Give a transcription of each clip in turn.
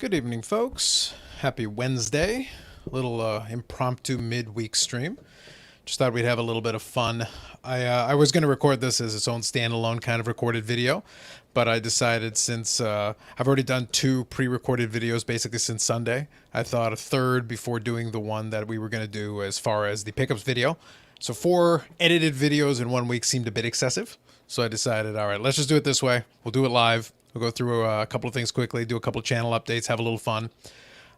Good evening, folks. Happy Wednesday. A little impromptu midweek stream. Just thought we'd have a little bit of fun. I was going to record this as its own standalone kind of recorded video, but I decided since I've already done 2 pre-recorded videos basically since Sunday, I thought a third before doing the one that we were going to do as far as the pickups video. So 4 edited videos in 1 week seemed a bit excessive. So I decided, all right, let's just do it this way. We'll do it live. We'll go through a couple of things quickly, do a couple of channel updates, have a little fun.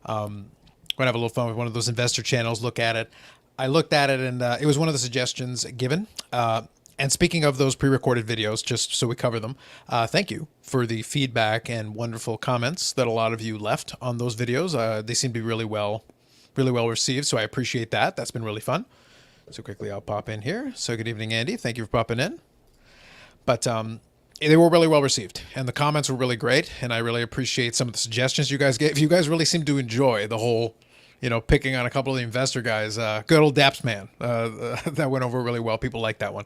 Going to have a little fun with one of those investor channels, look at it. I looked at it and it was one of the suggestions given. And speaking of those pre-recorded videos, just so we cover them, thank you for the feedback and wonderful comments that a lot of you left on those videos. They seem to be really well received, so I appreciate that. That's been really fun. So quickly I'll pop in here. So good evening, Andy. Thank you for popping in. But they were really well received, and the comments were really great, and I really appreciate some of the suggestions you guys gave. You guys really seem to enjoy the whole, picking on a couple of the investor guys. Good old Daps Man. That went over really well. People liked that one.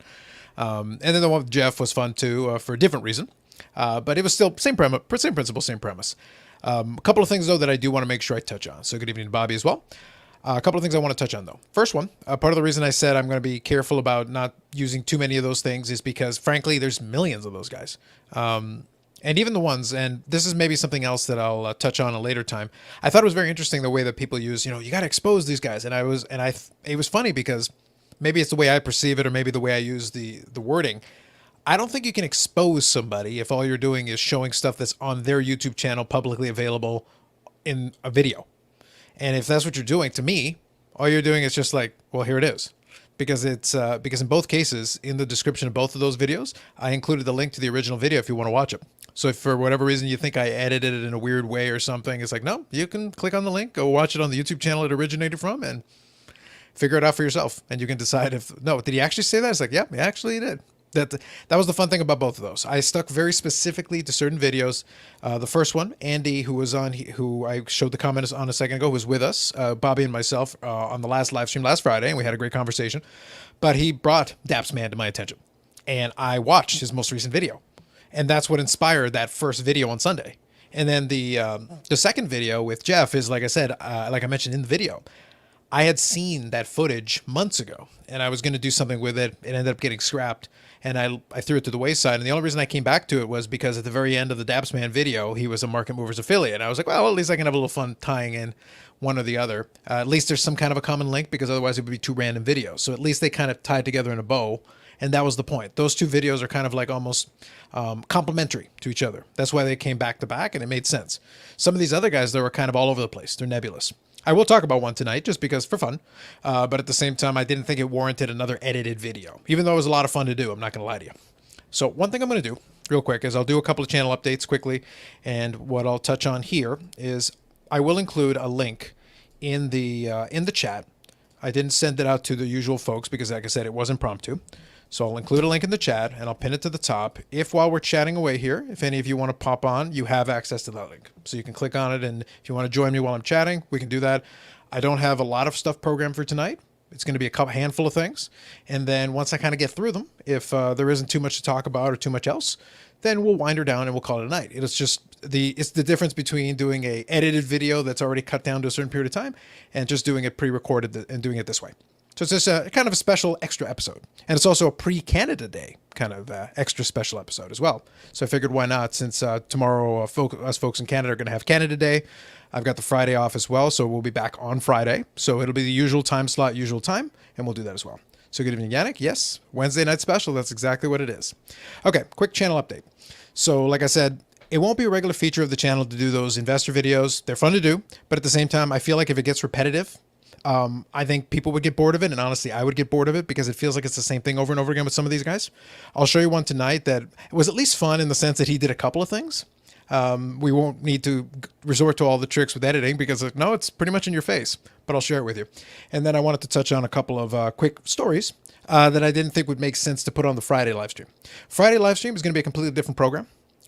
And then the one with Jeff was fun too, for a different reason. But it was still same principle, same premise. A couple of things, though, that I do want to make sure I touch on. So good evening to Bobby as well. A couple of things I want to touch on, though. First one, part of the reason I said I'm going to be careful about not using too many of those things is because, frankly, there's millions of those guys. And even the ones, and this is maybe something else that I'll touch on a later time. I thought it was very interesting the way that people use, you got to expose these guys. And it was funny because maybe it's the way I perceive it or maybe the way I use the wording. I don't think you can expose somebody if all you're doing is showing stuff that's on their YouTube channel publicly available in a video. And if that's what you're doing, to me, all you're doing is just like, well, here it is. Because because in both cases, in the description of both of those videos, I included the link to the original video if you want to watch it. So if for whatever reason you think I edited it in a weird way or something, it's like, no, you can click on the link, go watch it on the YouTube channel it originated from, and figure it out for yourself. And you can decide did he actually say that? It's like, yeah, he actually did. That was the fun thing about both of those. I stuck very specifically to certain videos. The first one, Andy, who I showed the comments on a second ago, was with us, Bobby and myself, on the last live stream last Friday, and we had a great conversation. But he brought Daps Man to my attention, and I watched his most recent video, and that's what inspired that first video on Sunday. And then the second video with Jeff is, like I said, like I mentioned in the video, I had seen that footage months ago, and I was going to do something with it. It ended up getting scrapped, and I threw it to the wayside. And the only reason I came back to it was because at the very end of the Daps Man video, he was a Market Movers affiliate. And I was like, well, at least I can have a little fun tying in one or the other. At least there's some kind of a common link, because otherwise it would be 2 random videos. So at least they kind of tied together in a bow, and that was the point. Those 2 videos are kind of like almost complementary to each other. That's why they came back to back, and it made sense. Some of these other guys, they were kind of all over the place. They're nebulous. I will talk about one tonight just because for fun, but at the same time, I didn't think it warranted another edited video, even though it was a lot of fun to do. I'm not going to lie to you. So one thing I'm going to do real quick is I'll do a couple of channel updates quickly. And what I'll touch on here is I will include a link in the chat. I didn't send it out to the usual folks because, like I said, it was impromptu. So I'll include a link in the chat and I'll pin it to the top. If while we're chatting away here, if any of you want to pop on, you have access to that link. So you can click on it, and if you want to join me while I'm chatting, we can do that. I don't have a lot of stuff programmed for tonight. It's going to be a handful of things. And then once I kind of get through them, if there isn't too much to talk about or too much else, then we'll wind her down and we'll call it a night. It's the difference between doing a edited video that's already cut down to a certain period of time and just doing it pre-recorded and doing it this way. So it's just a kind of a special extra episode. And it's also a pre-Canada Day kind of extra special episode as well. So I figured why not, since tomorrow us folks in Canada are going to have Canada Day. I've got the Friday off as well, so we'll be back on Friday. So it'll be the usual time slot, usual time, and we'll do that as well. So good evening, Yannick. Yes, Wednesday night special. That's exactly what it is. Okay, quick channel update. So like I said, it won't be a regular feature of the channel to do those investor videos. They're fun to do, but at the same time, I feel like if it gets repetitive, I think people would get bored of it, and honestly, I would get bored of it because it feels like it's the same thing over and over again with some of these guys. I'll show you one tonight that was at least fun in the sense that he did a couple of things. We won't need to resort to all the tricks with editing because, no, it's pretty much in your face, but I'll share it with you. And then I wanted to touch on a couple of quick stories that I didn't think would make sense to put on the Friday live stream. Friday live stream is going to be a completely different program.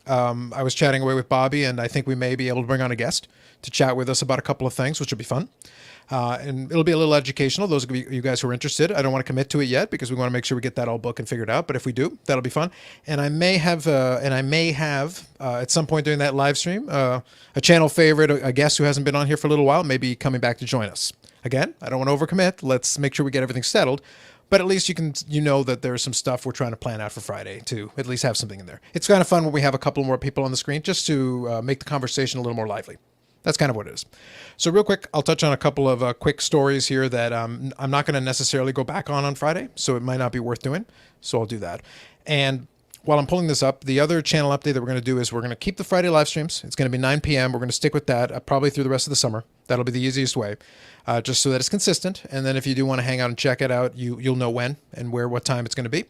I was chatting away with Bobby, and I think we may be able to bring on a guest to chat with us about a couple of things, which will be fun. And it'll be a little educational. Those of you guys who are interested, I don't want to commit to it yet because we want to make sure we get that all booked and figured out. But if we do, that'll be fun. And I may have, at some point during that live stream, a channel favorite, a guest who hasn't been on here for a little while, maybe coming back to join us. Again, I don't want to overcommit. Let's make sure we get everything settled. But at least you know that there's some stuff we're trying to plan out for Friday to at least have something in there. It's kind of fun when we have a couple more people on the screen just to make the conversation a little more lively. That's kind of what it is. So real quick, I'll touch on a couple of quick stories here that I'm not going to necessarily go back on Friday, so it might not be worth doing. So I'll do that. And while I'm pulling this up, the other channel update that we're going to do is we're going to keep the Friday live streams. It's going to be 9 p.m. We're going to stick with that probably through the rest of the summer. That'll be the easiest way, just so that it's consistent. And then if you do want to hang out and check it out, you'll know when and what time it's going to be.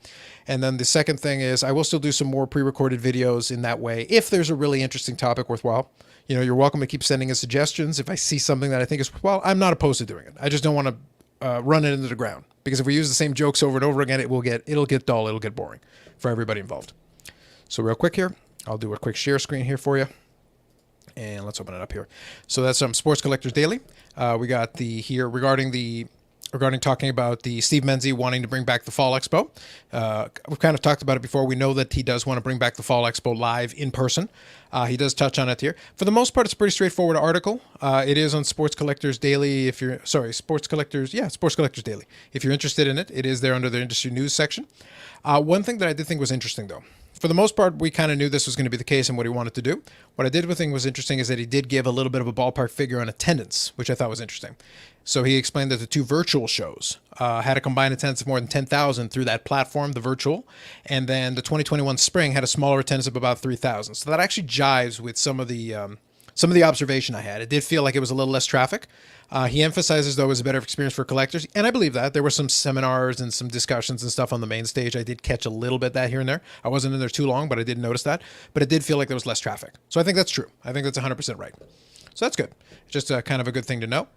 And then the second thing is I will still do some more pre-recorded videos in that way. If there's a really interesting topic worthwhile, you're welcome to keep sending us suggestions. If I see something that I think is worthwhile, I'm not opposed to doing it. I just don't want to run it into the ground, because if we use the same jokes over and over again, it'll get dull. It'll get boring for everybody involved. So real quick here, I'll do a quick share screen here for you. And let's open it up here. So that's Sports Collectors Daily. We got regarding talking about the Steve Menzie wanting to bring back the Fall Expo. We've kind of talked about it before. We know that he does want to bring back the Fall Expo live in person. He does touch on it here. For the most part, it's a pretty straightforward article. It is on Sports Collectors Daily. Sports Collectors Daily. If you're interested in it, it is there under the industry news section. One thing that I did think was interesting, though. For the most part, we kind of knew this was going to be the case and what he wanted to do. What I did think was interesting is that he did give a little bit of a ballpark figure on attendance, which I thought was interesting. So he explained that the two virtual shows had a combined attendance of more than 10,000 through that platform, the virtual, and then the 2021 spring had a smaller attendance of about 3,000. So that actually jives with some of the observation I had. It did feel like it was a little less traffic. He emphasizes, though, it was a better experience for collectors, and I believe that. There were some seminars and some discussions and stuff on the main stage. I did catch a little bit that here and there. I wasn't in there too long, but I did notice that. But it did feel like there was less traffic. So I think that's true. I think that's 100% right. So that's good. It's just kind of a good thing to know.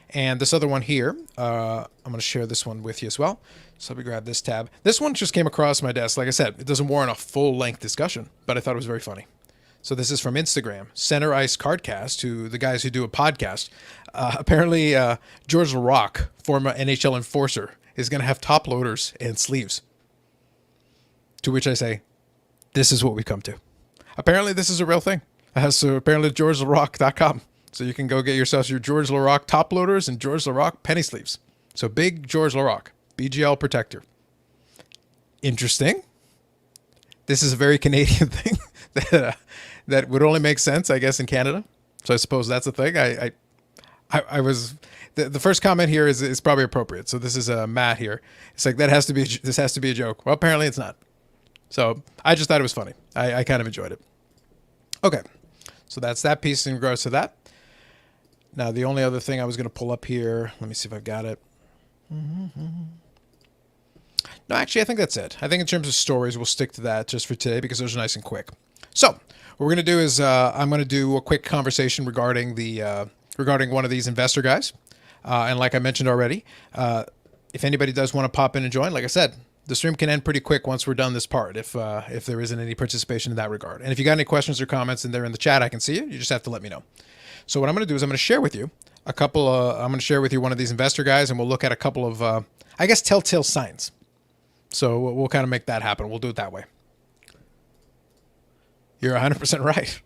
And this other one here, I'm going to share this one with you as well. So let me grab this tab. This one just came across my desk. Like I said, it doesn't warrant a full-length discussion, but I thought it was very funny. So this is from Instagram, Center Ice Cardcast, who the guys who do a podcast. Apparently, George LaRock, former NHL enforcer, is going to have top loaders and sleeves. To which I say, this is what we come to. Apparently, this is a real thing. So apparently, GeorgeLaRock.com. So you can go get yourself your George LaRock top loaders and George LaRock penny sleeves. So big George LaRock, BGL protector. Interesting. This is a very Canadian thing that would only make sense, I guess, in Canada. So I suppose that's the thing. I was the first comment here is probably appropriate. So this is Matt here. It's like this has to be a joke. Well, apparently it's not. So I just thought it was funny. I kind of enjoyed it. Okay, so that's that piece in regards to that. Now the only other thing I was going to pull up here. Let me see if I've got it. No, actually, I think that's it. I think in terms of stories, we'll stick to that just for today because those are nice and quick. So what we're going to do is I'm going to do a quick conversation regarding regarding one of these investor guys. And like I mentioned already, if anybody does want to pop in and join, like I said, the stream can end pretty quick once we're done this part if there isn't any participation in that regard. And if you got any questions or comments and they're in the chat, I can see it. You just have to let me know. So what I'm going to do is I'm going to share with you I'm going to share with you one of these investor guys, and we'll look at a couple of, I guess, telltale signs. So we'll kind of make that happen. We'll do it that way. You're 100% right.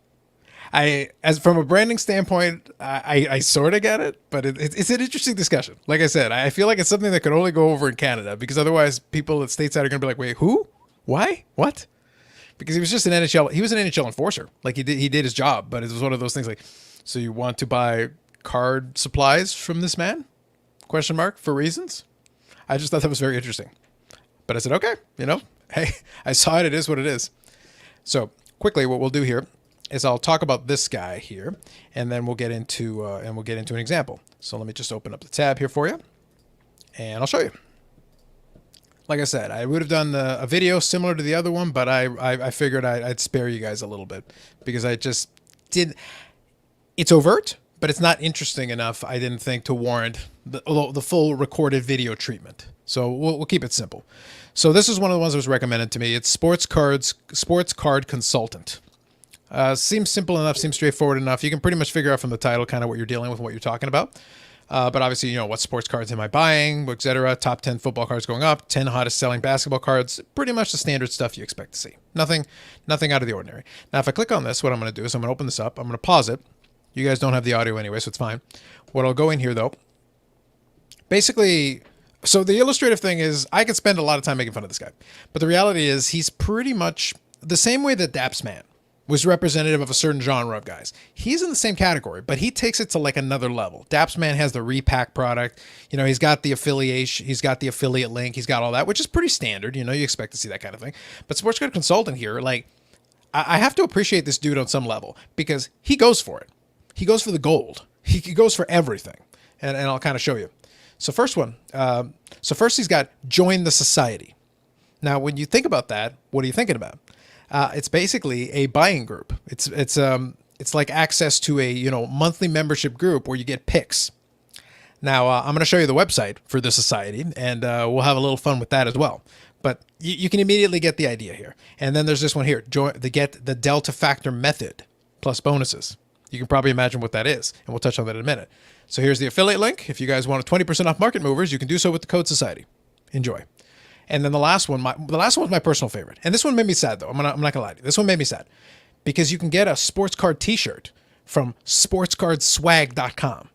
As from a branding standpoint, I sort of get it, but it's an interesting discussion. Like I said, I feel like it's something that could only go over in Canada because otherwise people at stateside are going to be like, wait, who? Why? What? Because he was just an NHL. He was an NHL enforcer. Like he did his job, but it was one of those things like, so you want to buy card supplies from this man? Question mark for reasons. I just thought that was very interesting. But I said, okay, hey, I saw it. It is what it is. So quickly, what we'll do here is I'll talk about this guy here, and then we'll get into an example. So let me just open up the tab here for you, and I'll show you. Like I said, I would have done a video similar to the other one, but I figured I'd spare you guys a little bit because I just did. It's overt, but it's not interesting enough, I didn't think, to warrant the full recorded video treatment. So we'll keep it simple. So this is one of the ones that was recommended to me. It's Sports Card Consultant. Seems simple enough, seems straightforward enough. You can pretty much figure out from the title kind of what you're dealing with and what you're talking about. But obviously, what sports cards am I buying, etc. Top 10 football cards going up, 10 hottest selling basketball cards. Pretty much the standard stuff you expect to see. Nothing out of the ordinary. Now, if I click on this, what I'm going to do is I'm going to open this up. I'm going to pause it. You guys don't have the audio anyway, so it's fine. What I'll go in here, though, basically, so the illustrative thing is I could spend a lot of time making fun of this guy. But the reality is he's pretty much the same way that Dapsman was representative of a certain genre of guys. He's in the same category, but he takes it to like another level. Dapsman has the repack product. He's got the affiliation, he's got the affiliate link, he's got all that, which is pretty standard. You expect to see that kind of thing. But Sports Card Consultant here, like, I have to appreciate this dude on some level because he goes for it. He goes for the gold. He goes for everything. And I'll kind of show you. So first he's got join the society. Now, when you think about that, what are you thinking about? It's basically a buying group. It's like access to a monthly membership group where you get picks. Now I'm going to show you the website for the society, and we'll have a little fun with that as well. But you can immediately get the idea here. And then there's this one here: get the Delta Factor method plus bonuses. You can probably imagine what that is, and we'll touch on that in a minute. So here's the affiliate link. If you guys want a 20% off Market Movers, you can do so with the code Society. Enjoy. And then the last one was my personal favorite. And this one made me sad, though. I'm not going to lie to you. This one made me sad because you can get a sports card t-shirt from sportscardswag.com.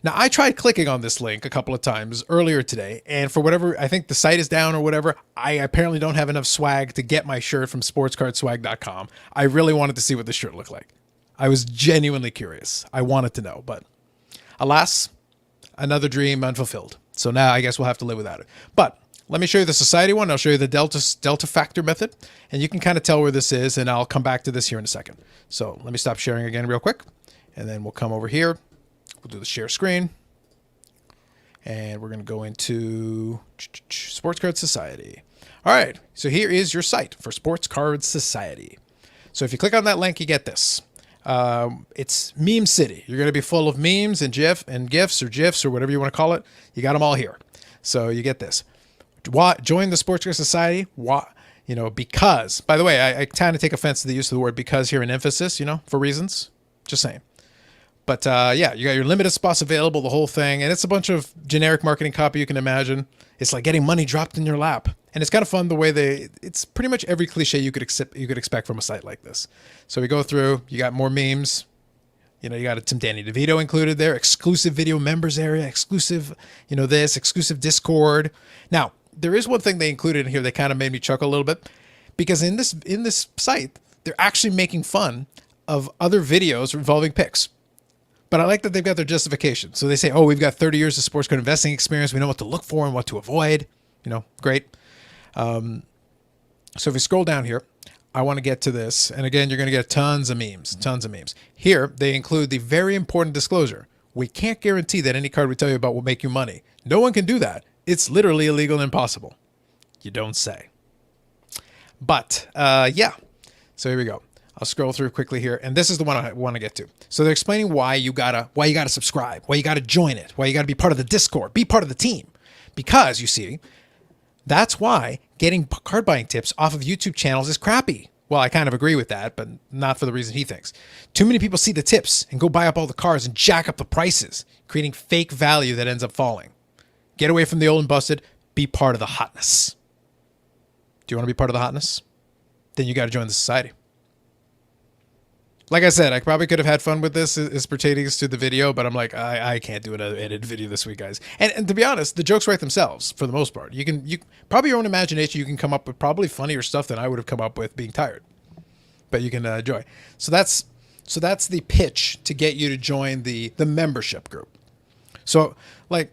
Now, I tried clicking on this link a couple of times earlier today, and for whatever, I think the site is down or whatever, I apparently don't have enough swag to get my shirt from sportscardswag.com. I really wanted to see what the shirt looked like. I was genuinely curious. I wanted to know, but alas, another dream unfulfilled. So now I guess we'll have to live without it. But let me show you the society one. I'll show you the Delta Factor method, and you can kind of tell where this is, and I'll come back to this here in a second. So let me stop sharing again real quick, and then we'll come over here. We'll do the share screen, and we're going to go into Sports Card Society. All right, so here is your site for Sports Card Society. So if you click on that link, you get this. It's Meme City. You're going to be full of memes and GIFs or GIFs or whatever you want to call it. You got them all here. So you get this. Join the Sports Card Society. Because, by the way, I kind of take offense to the use of the word because here in emphasis, for reasons. Just saying. But yeah, you got your limited spots available, the whole thing. And it's a bunch of generic marketing copy you can imagine. It's like getting money dropped in your lap. And it's kind of fun the way it's pretty much every cliche you could expect from a site like this. So we go through, you got more memes. You got some Danny DeVito included there, exclusive video members area, exclusive, exclusive Discord. Now, there is one thing they included in here that kind of made me chuckle a little bit, because in this site, they're actually making fun of other videos involving picks. But I like that they've got their justification. So they say, we've got 30 years of sports card investing experience. We know what to look for and what to avoid. Great. So if we scroll down here, I want to get to this. And again, you're going to get tons of memes. Here, they include the very important disclosure. We can't guarantee that any card we tell you about will make you money. No one can do that. It's literally illegal and impossible. You don't say. But, yeah. So here we go. I'll scroll through quickly here, and this is the one I want to get to. So they're explaining why you gotta subscribe, why you gotta join it, why you gotta be part of the Discord, be part of the team. Because, you see, that's why getting card buying tips off of YouTube channels is crappy. Well, I kind of agree with that, but not for the reason he thinks. Too many people see the tips and go buy up all the cards and jack up the prices, creating fake value that ends up falling. Get away from the old and busted, be part of the hotness. Do you want to be part of the hotness? Then you got to join the society. Like I said, I probably could have had fun with this as pertaining to the video, but I'm like, I can't do another edited video this week, guys. And to be honest, the jokes write themselves for the most part. You probably your own imagination, you can come up with probably funnier stuff than I would have come up with being tired. But you can enjoy. So that's the pitch to get you to join the membership group. So like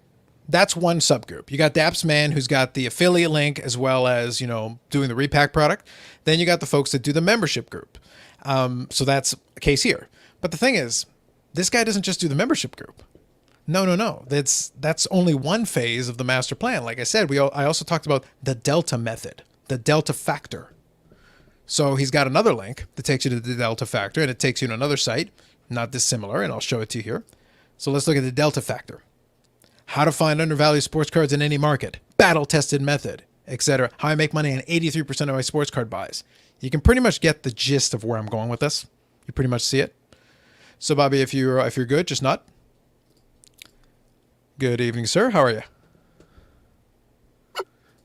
that's one subgroup. You got Dapsman, who's got the affiliate link as well as doing the repack product. Then you got the folks that do the membership group. So that's a case here. But the thing is, this guy doesn't just do the membership group. No. That's only one phase of the master plan. Like I said, I also talked about the Delta method, the Delta Factor. So he's got another link that takes you to the Delta Factor, and it takes you to another site, not dissimilar, and I'll show it to you here. So let's look at the Delta Factor. How to find undervalued sports cards in any market, battle-tested method, etc. How I make money on 83% of my sports card buys. You can pretty much get the gist of where I'm going with this. You pretty much see it. So, Bobby, if you're good, just nod. Good evening, sir. How are you?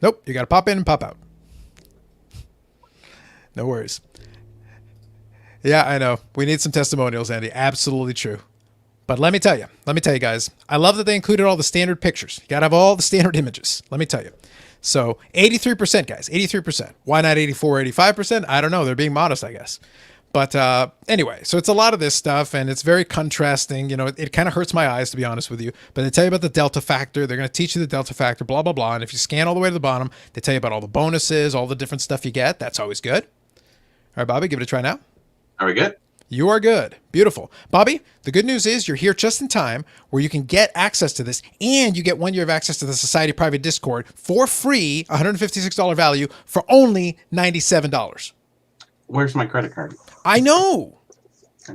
Nope. You got to pop in and pop out. No worries. Yeah, I know. We need some testimonials, Andy. Absolutely true. But let me tell you, guys, I love that they included all the standard pictures. You got to have all the standard images. Let me tell you. So 83%, guys, 83%. Why not 84, 85%? I don't know. They're being modest, I guess. But anyway, so it's a lot of this stuff, and it's very contrasting. You know, it kind of hurts my eyes, to be honest with you. But they tell you about the delta factor. They're going to teach you the delta factor, blah, blah, blah. And if you scan all the way to the bottom, they tell you about all the bonuses, all the different stuff you get. That's always good. All right, Bobby, give it a try now. Are we good? You are good. Beautiful. Bobby, the good news is you're here just in time where you can get access to this, and you get 1 year of access to the Society private Discord for free, $156 value for only $97. Where's my credit card? I know.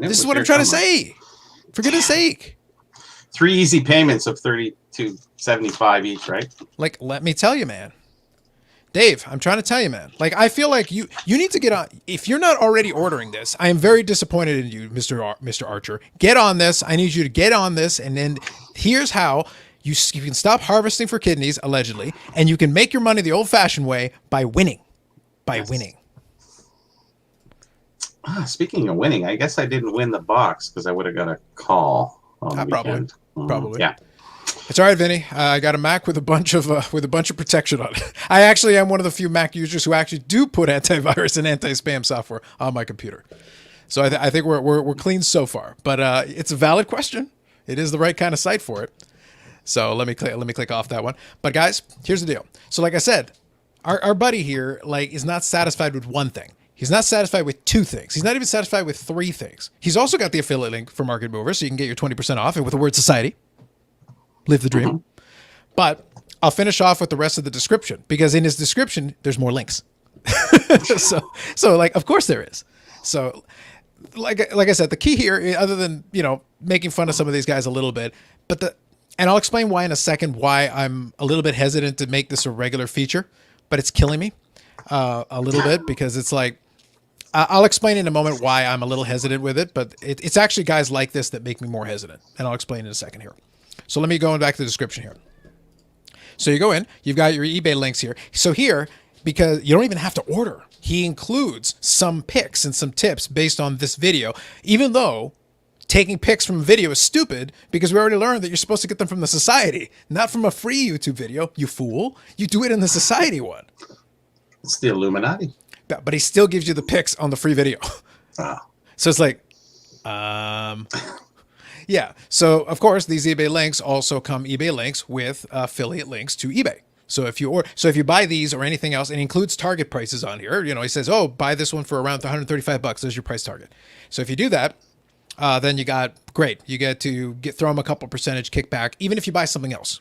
This is what I'm trying to say. For goodness sake. 3 easy payments of $32.75 each, right? Like, let me tell you, man. Dave, I'm trying to tell you, man. Like, I feel like you need to get on. If you're not already ordering this, I am very disappointed in you, Mr. Archer. Get on this. I need you to get on this. And then here's how you can stop harvesting for kidneys, allegedly, and you can make your money the old-fashioned way by winning. Winning. Speaking of winning, I guess I didn't win the box because I would have got a call on the weekend. Probably. Yeah. It's all right, Vinny. I got a Mac with a bunch of protection on it. I actually am one of the few Mac users who actually do put antivirus and anti-spam software on my computer. So I think we're clean so far. But it's a valid question. It is the right kind of site for it. So let me click off that one. But guys, here's the deal. So like I said, our buddy here is not satisfied with one thing. He's not satisfied with 2 things. He's not even satisfied with 3 things. He's also got the affiliate link for Market Mover, so you can get your 20% off and with the word society. Live the dream. Mm-hmm. But I'll finish off with the rest of the description, because in his description, there's more links. so of course there is. So like I said, the key here, other than, making fun of some of these guys a little bit, and I'll explain why in a second, why I'm a little bit hesitant to make this a regular feature, but it's killing me a little bit, because it's like, I'll explain in a moment why I'm a little hesitant with it, but it's actually guys like this that make me more hesitant. And I'll explain in a second here. So let me go back to the description here. So you go in, you've got your eBay links here. So here, because you don't even have to order, he includes some picks and some tips based on this video, even though taking pics from a video is stupid, because we already learned that you're supposed to get them from the Society, not from a free YouTube video, you fool. You do it in the Society one. It's the Illuminati. But he still gives you the pics on the free video. Oh. So it's like, yeah. So of course these eBay links also come eBay links with affiliate links to eBay. So if you buy these or anything else, and it includes target prices on here, he says, oh, buy this one for around $135. There's your price target. So if you do that, then you get to throw him a couple percentage kickback, even if you buy something else.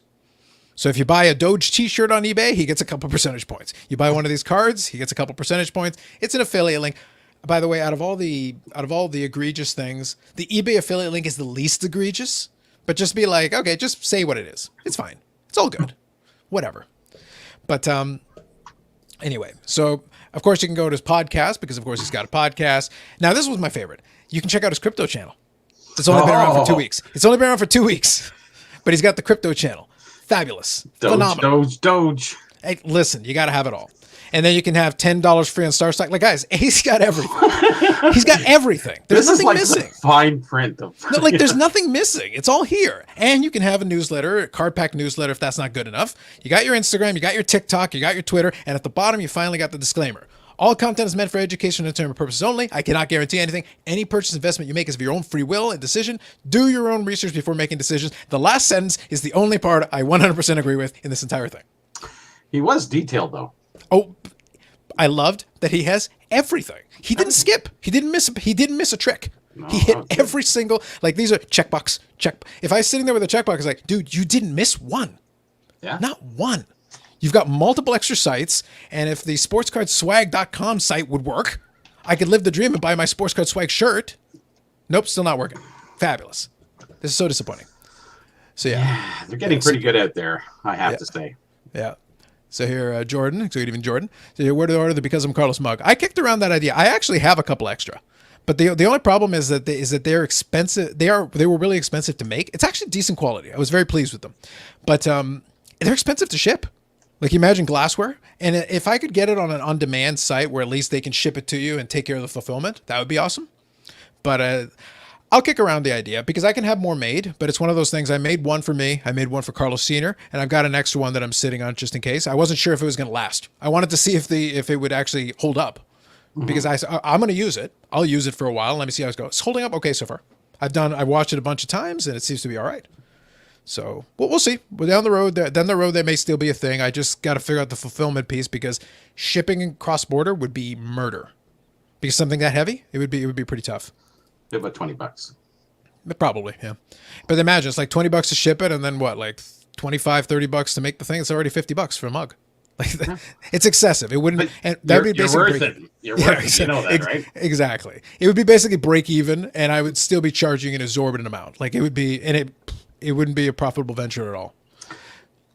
So if you buy a Doge t-shirt on eBay, he gets a couple percentage points. You buy one of these cards, he gets a couple percentage points. It's an affiliate link. By the way, out of all the egregious things, the eBay affiliate link is the least egregious. But just be like, okay, just say what it is. It's fine. It's all good. Whatever. But anyway, so of course you can go to his podcast, because of course he's got a podcast. Now this was my favorite. You can check out his crypto channel. It's only been around for 2 weeks. But he's got the crypto channel. Fabulous. Phenomenal. Doge. Hey, listen, you got to have it all. And then you can have $10 free on StarStock. Like, guys, he's got everything. He's got everything. There's nothing missing. The fine print of. No, there's nothing missing. It's all here. And you can have a newsletter, a card pack newsletter, if that's not good enough. You got your Instagram, you got your TikTok, you got your Twitter, and at the bottom, you finally got the disclaimer. All content is meant for education and entertainment purposes only. I cannot guarantee anything. Any purchase investment you make is of your own free will and decision. Do your own research before making decisions. The last sentence is the only part I 100% agree with in this entire thing. He was detailed, though. Oh, I loved that he has everything. He didn't skip. He didn't miss a trick. No, he hit every single, these are checkbox. If I was sitting there with a checkbox, it's like, dude, you didn't miss one. Yeah. Not one. You've got multiple extra sites, and if the sportscardswag.com site would work, I could live the dream and buy my Sports Card Swag shirt. Nope, still not working. Fabulous. This is so disappointing. So yeah. They're getting pretty good out there, I have to say. Yeah. So here, Jordan, so even Jordan. So where to order the Because I'm Carlos mug? I kicked around that idea. I actually have a couple extra, But the only problem is that they're expensive. They were really expensive to make. It's actually decent quality. I was very pleased with them, but they're expensive to ship. Like, imagine glassware. And if I could get it on an on-demand site where at least they can ship it to you and take care of the fulfillment, that would be awesome. But I'll kick around the idea because I can have more made, but it's one of those things. I made one for me. I made one for Carlos Senior, and I've got an extra one that I'm sitting on just in case. I wasn't sure if it was going to last. I wanted to see if it would actually hold up because I'm going to use it. I'll use it for a while. Let me see how it goes. It's holding up okay so far. I've watched it a bunch of times, and it seems to be all right. So we'll see. We're down the road. Down the road, there may still be a thing. I just got to figure out the fulfillment piece because shipping cross-border would be murder. Because something that heavy, it would be pretty tough. About $20. Probably, yeah. But imagine it's like $20 to ship it, and then what, like $25-$30 to make the thing. It's already $50 for a mug. Like it's excessive. It wouldn't. But and that would be basically worth it. You're worth it. You know that, right? Exactly. It would be basically break even, and I would still be charging an exorbitant amount. Like it would be, and it wouldn't be a profitable venture at all.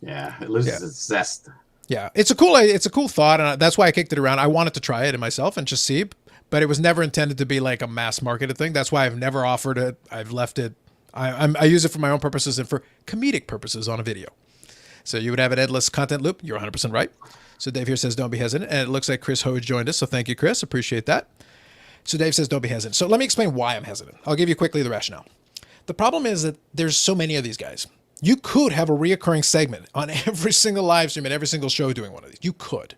Yeah, it loses its zest. Yeah, it's a cool thought, and that's why I kicked it around. I wanted to try it myself and just see, but it was never intended to be like a mass marketed thing. That's why I've never offered it. I've left it. I use it for my own purposes and for comedic purposes on a video. So you would have an endless content loop. You're 100% right. So Dave here says, don't be hesitant. And it looks like Chris Ho joined us. So thank you, Chris. Appreciate that. So Dave says, don't be hesitant. So let me explain why I'm hesitant. I'll give you quickly the rationale. The problem is that there's so many of these guys. You could have a reoccurring segment on every single live stream and every single show doing one of these. You could.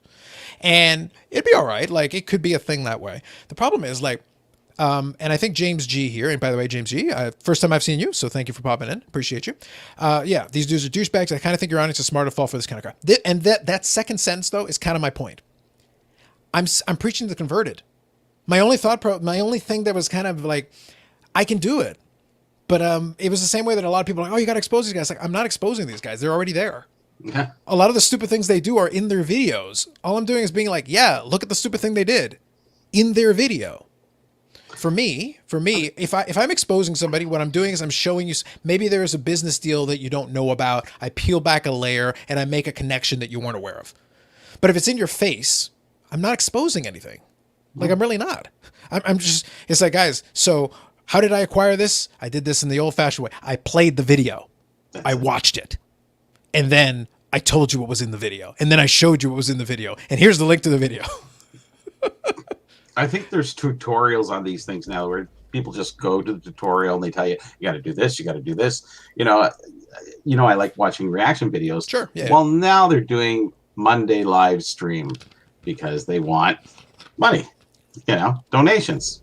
And it'd be all right. Like, it could be a thing that way. The problem is, like, and I think James G here, and by the way, James G, first time I've seen you, so thank you for popping in. Appreciate you. Yeah, these dudes are douchebags. I kind of think your audience is smart to fall for this kind of crap. And that second sentence, though, is kind of my point. I'm preaching to the converted. My only thing that was kind of like, I can do it. But it was the same way that a lot of people are like, oh, you got to expose these guys. Like, I'm not exposing these guys. They're already there. Yeah. A lot of the stupid things they do are in their videos. All I'm doing is being like, yeah, look at the stupid thing they did in their video. For me, if I'm exposing somebody, what I'm doing is I'm showing you, maybe there is a business deal that you don't know about. I peel back a layer and I make a connection that you weren't aware of. But if it's in your face, I'm not exposing anything. Like, I'm really not. I'm just, it's like, guys, so how did I acquire this? I did this in the old-fashioned way. I played the video. I watched it. And then I told you what was in the video. And then I showed you what was in the video. And here's the link to the video. I think there's tutorials on these things now where people just go to the tutorial and they tell you, you got to do this, you got to do this. You know, I like watching reaction videos. Sure. Yeah. Well, now they're doing Monday live stream because they want money, donations.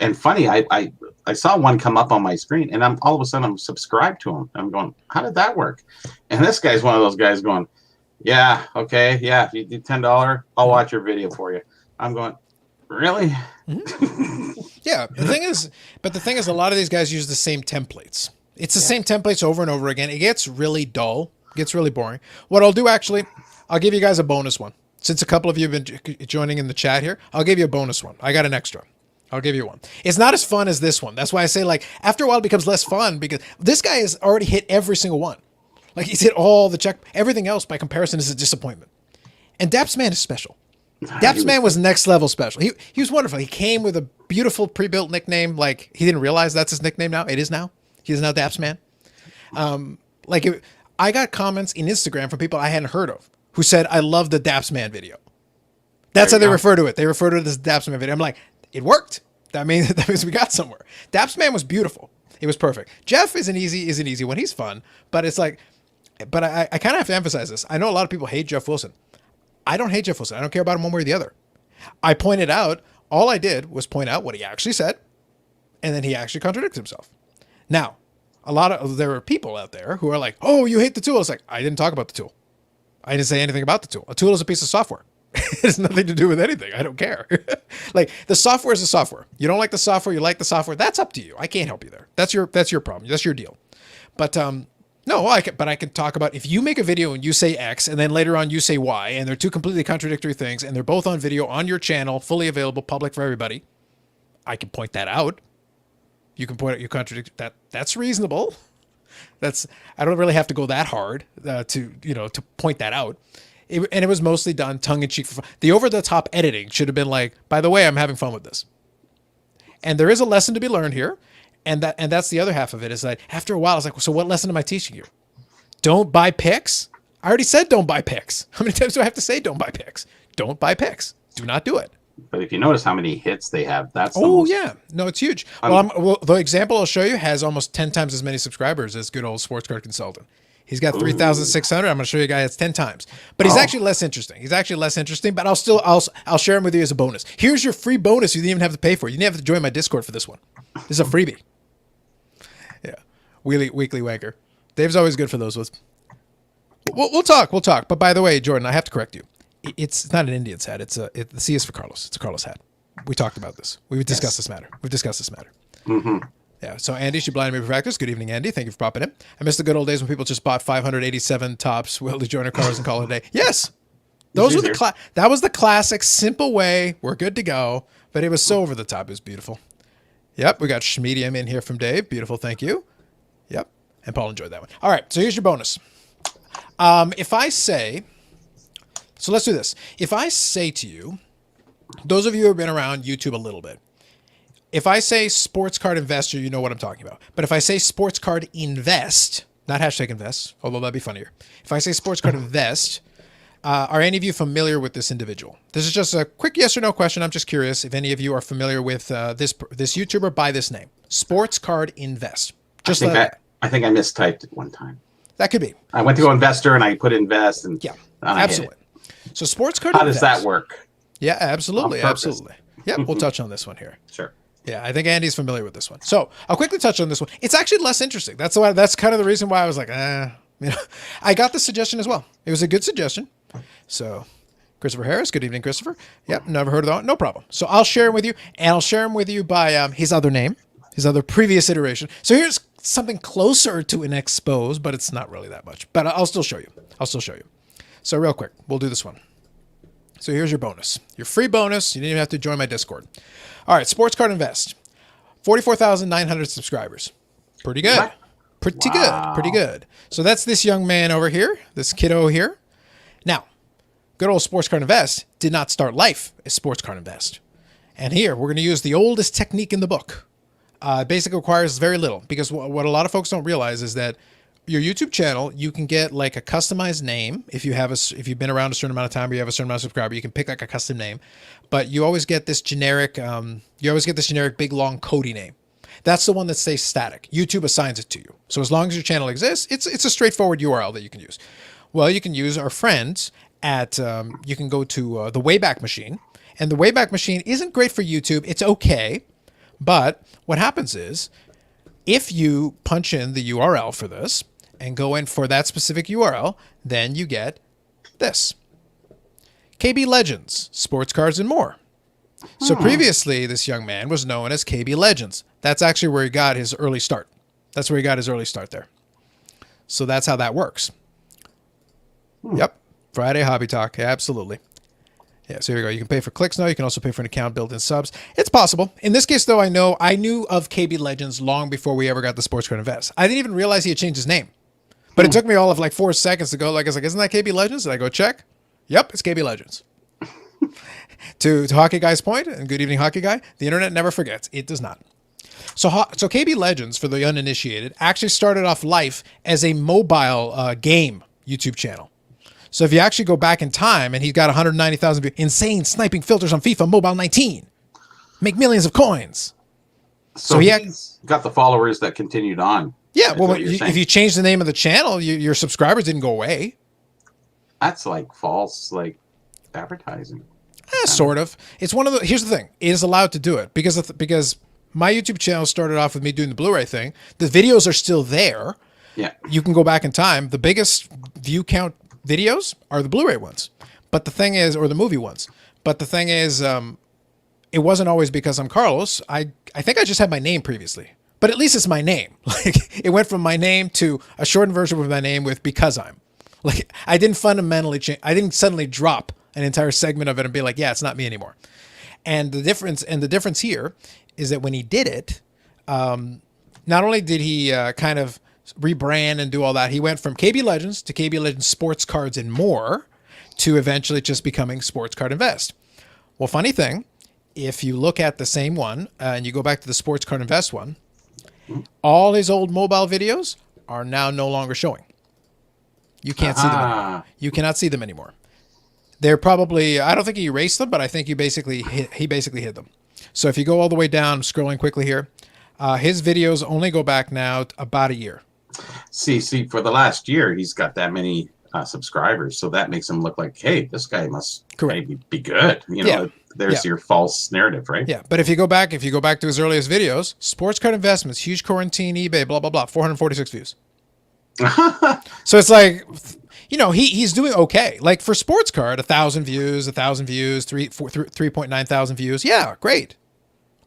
And funny, I saw one come up on my screen, and all of a sudden I'm subscribed to him. I'm going, how did that work? And this guy's one of those guys going, yeah, okay, yeah, if you do $10, I'll watch your video for you. I'm going, really? Mm-hmm. Yeah. The thing is, a lot of these guys use the same templates. It's the same templates over and over again. It gets really dull. It gets really boring. What I'll do, actually, I'll give you guys a bonus one. Since a couple of you have been joining in the chat here, I'll give you a bonus one. I got an extra. I'll give you one. It's not as fun as this one. That's why I say, like, after a while it becomes less fun because this guy has already hit every single one. Like, he's hit all the check. Everything else, by comparison, is a disappointment. And Daps Man is special. Daps Man was next level special. He was wonderful. He came with a beautiful pre-built nickname. Like, he didn't realize that's his nickname now. It is now. He is now Daps Man. I got comments in Instagram from people I hadn't heard of who said, I love the Daps Man video. That's how they refer to it. They refer to it as Daps Man video. I'm like, it worked. That means we got somewhere. Daps Man was beautiful. It was perfect. Jeff is an easy one. He's fun, but it's like, but I kind of have to emphasize this. I know a lot of people hate Jeff Wilson. I don't hate Jeff Wilson. I don't care about him one way or the other. I pointed out, all I did was point out what he actually said, and then he actually contradicted himself. Now, there are people out there who are like, oh, you hate the tool. It's like, I didn't talk about the tool. I didn't say anything about the tool. A tool is a piece of software. It has nothing to do with anything. I don't care. Like, the software is the software. You don't like the software. You like the software. That's up to you. I can't help you there. That's your problem. That's your deal. But no, I can talk about if you make a video and you say X and then later on you say Y and they're two completely contradictory things and they're both on video on your channel, fully available, public for everybody. I can point that out. You can point out you contradict that. That's reasonable. I don't really have to go that hard to point that out. And it was mostly done tongue-in-cheek. The over-the-top editing should have been like, by the way, I'm having fun with this. And there is a lesson to be learned here. And that's the other half of it is that after a while, I was like, so what lesson am I teaching you? Don't buy picks? I already said don't buy picks. How many times do I have to say don't buy picks? Don't buy picks. Do not do it. But if you notice how many hits they have, that's yeah. No, it's huge. Well, the example I'll show you has almost 10 times as many subscribers as good old Sports Card Consultant. He's got 3,600. I'm going to show you a guy that's 10 times. But he's actually less interesting. But I'll share him with you as a bonus. Here's your free bonus you didn't even have to pay for. You didn't have to join my Discord for this one. This is a freebie. Yeah. Weekly Wanker. Dave's always good for those ones. We'll talk. But by the way, Jordan, I have to correct you. It's not an Indians hat. The C is for Carlos. It's a Carlos hat. We talked about this. We've discussed this matter. Mm-hmm. Yeah. So Andy, she blinded me for practice. Good evening, Andy. Thank you for popping in. I miss the good old days when people just bought 587 tops, Willie Joyner cars, and call it a day. Yes. Those were that was the classic, simple way. We're good to go. But it was so over the top. It was beautiful. Yep. We got Schmedium in here from Dave. Beautiful. Thank you. Yep. And Paul enjoyed that one. All right. So here's your bonus. If I say, so let's do this. If I say to you, those of you who have been around YouTube a little bit, if I say sports card investor, you know what I'm talking about. But if I say sports card invest, not hashtag invest, although that'd be funnier. If I say sports card invest, are any of you familiar with this individual? This is just a quick yes or no question. I'm just curious if any of you are familiar with this YouTuber by this name, Sports Card Invest. I think I mistyped it one time. That could be. I went to go investor and I put invest and yeah, absolutely. So Sports Card. How does that work? Yeah, absolutely, absolutely. Yeah, we'll touch on this one here. Sure. Yeah, I think Andy's familiar with this one. So I'll quickly touch on this one. It's actually less interesting. That's kind of the reason why I was like, I got the suggestion as well. It was a good suggestion. So Christopher Harris, good evening, Christopher. Yep, never heard of that one. No problem. So I'll share him with you, and I'll share him with you by his other name, his other previous iteration. So here's something closer to an expose, but it's not really that much. But I'll still show you. So real quick, we'll do this one. So here's your bonus. Your free bonus. You didn't even have to join my Discord. All right, Sports Card Invest. 44,900 subscribers. Pretty good. What? Pretty good. So that's this young man over here, this kiddo here. Now, good old Sports Card Invest did not start life as Sports Card Invest. And here, we're going to use the oldest technique in the book. It basically requires very little, because what a lot of folks don't realize is that your YouTube channel, you can get like a customized name. If you've been around a certain amount of time or you have a certain amount of subscribers, you can pick like a custom name, but you always get this generic, big, long Cody name. That's the one that stays static. YouTube assigns it to you. So as long as your channel exists, it's a straightforward URL that you can use. Well, you can use our friends at, you can go to the Wayback Machine, and the Wayback Machine isn't great for YouTube. It's okay. But what happens is if you punch in the URL for this and go in for that specific URL, then you get this. KB Legends, Sports Cards, and more. So previously, this young man was known as KB Legends. That's actually where he got his early start. That's where he got his early start there. So that's how that works. Yep. Friday Hobby Talk. Yeah, absolutely. Yeah, so here we go. You can pay for clicks now. You can also pay for an account, built-in subs. It's possible. In this case, though, I knew of KB Legends long before we ever got the Sports Card Invest. I didn't even realize he had changed his name. But it took me all of like 4 seconds to go. Like, I was like, isn't that KB Legends? And I go check. Yep, it's KB Legends. to Hockey Guy's point, and good evening, Hockey Guy, the internet never forgets. It does not. So KB Legends, for the uninitiated, actually started off life as a mobile game YouTube channel. So if you actually go back in time, and he's got 190,000 views, insane sniping filters on FIFA Mobile 19, make millions of coins. So he's got the followers that continued on. Yeah, well, if you change the name of the channel, your subscribers didn't go away. That's like false, like advertising. Sort of. It's one of the. Here's the thing: it is allowed to do it because my YouTube channel started off with me doing the Blu-ray thing. The videos are still there. Yeah, you can go back in time. The biggest view count videos are the Blu-ray ones, but the thing is, or the movie ones. But the thing is, it wasn't always because I'm Carlos. I think I just had my name previously, but at least it's my name. Like it went from my name to a shortened version of my name with because I'm. Like I didn't fundamentally change. I didn't suddenly drop an entire segment of it and be like, yeah, it's not me anymore. And the difference here is that when he did it, not only did he kind of rebrand and do all that, he went from KB Legends to KB Legends Sports Cards and more to eventually just becoming Sports Card Invest. Well, funny thing, if you look at the same one and you go back to the Sports Card Invest one, all his old mobile videos are now no longer showing. You can't see them anymore. You cannot see them anymore. They're probably, I don't think he erased them, but I think he basically hid them. So if you go all the way down, scrolling quickly here, his videos only go back now about a year. See, for the last year, he's got that many subscribers, so that makes him look like, hey, this guy must maybe be good. You know, there's your false narrative, right? Yeah, but if you go back to his earliest videos, Sports Card Investments, huge quarantine, eBay, blah blah blah, 446 views. So it's like, you know, he's doing okay. Like for Sports Card, 1,000 views, 3.9 thousand views. Yeah, great,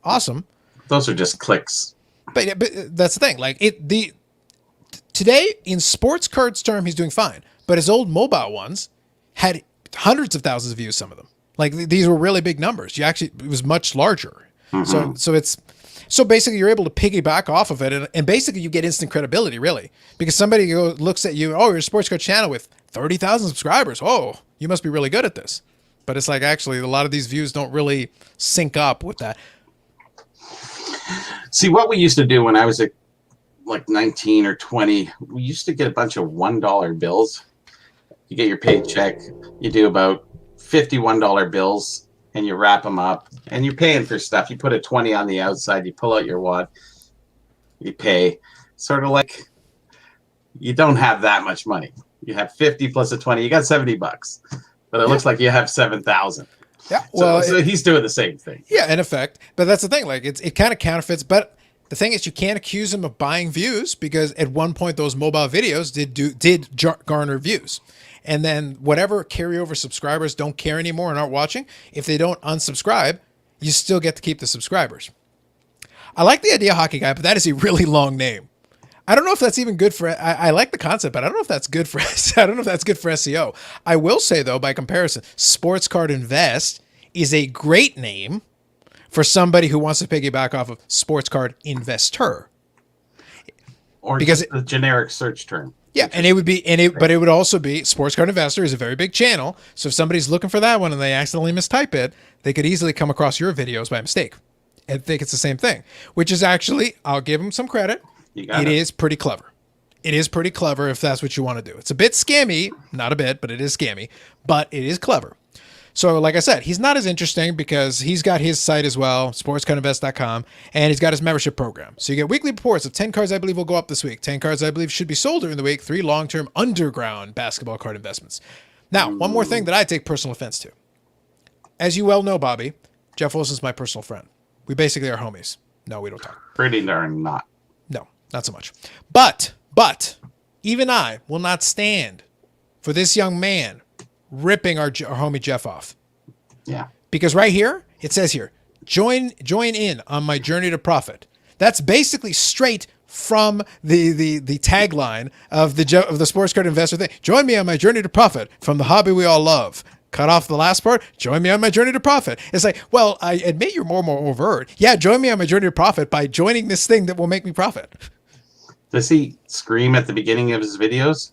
awesome. Those are just clicks. But that's the thing. Like today in Sports Card's term, he's doing fine. But his old mobile ones had hundreds of thousands of views. Some of them, like these were really big numbers. It was much larger. So basically you're able to piggyback off of it, and basically you get instant credibility, really, because somebody looks at you. Oh, you're a Sports Card channel with 30,000 subscribers. Oh, you must be really good at this. But it's like, actually, a lot of these views don't really sync up with that. See, what we used to do when I was like 19 or 20, we used to get a bunch of $1 bills. You get your paycheck, you do about 50 $1 bills, and you wrap them up, and you're paying for stuff. You put a 20 on the outside, you pull out your wad, you pay. Sort of like you don't have that much money. You have 50 plus a 20, you got $70, but it looks like you have 7,000. Yeah, well, so he's doing the same thing. Yeah, in effect. But that's the thing. Like it kind of counterfeits. But the thing is, you can't accuse him of buying views, because at one point those mobile videos did garner views. And then whatever carryover subscribers don't care anymore and aren't watching, if they don't unsubscribe, you still get to keep the subscribers. I like the idea, Hockey Guy, but that is a really long name. I don't know if that's even good for. I like the concept, but I don't know if that's good for. I don't know if that's good for SEO. I will say though, by comparison, Sports Card Invest is a great name for somebody who wants to piggyback off of Sports Card Investor, or because it's a generic search term. Yeah, and it would be, but it would also be Sports Card Investor is a very big channel. So if somebody's looking for that one and they accidentally mistype it, they could easily come across your videos by mistake and think it's the same thing. Which is actually, I'll give them some credit. It is pretty clever. It is pretty clever if that's what you want to do. It's a bit scammy, not a bit, but it is scammy, but it is clever. So like I said, he's not as interesting because he's got his site as well, sportscardinvest.com, and he's got his membership program. So you get weekly reports of 10 cards I believe will go up this week, 10 cards I believe should be sold during the week, 3 long-term underground basketball card investments. Now, one more thing that I take personal offense to. As you well know, Bobby, Jeff Wilson's my personal friend. We basically are homies. No, we don't talk. Pretty darn not. No, not so much. But, even I will not stand for this young man ripping our homie Jeff off. Yeah. Because right here, it says here, join in on my journey to profit. That's basically straight from the tagline of the Sports Card Investor thing. Join me on my journey to profit from the hobby we all love. Cut off the last part. Join me on my journey to profit. It's like, well, I admit you're more overt. Yeah, join me on my journey to profit by joining this thing that will make me profit. Does he scream at the beginning of his videos?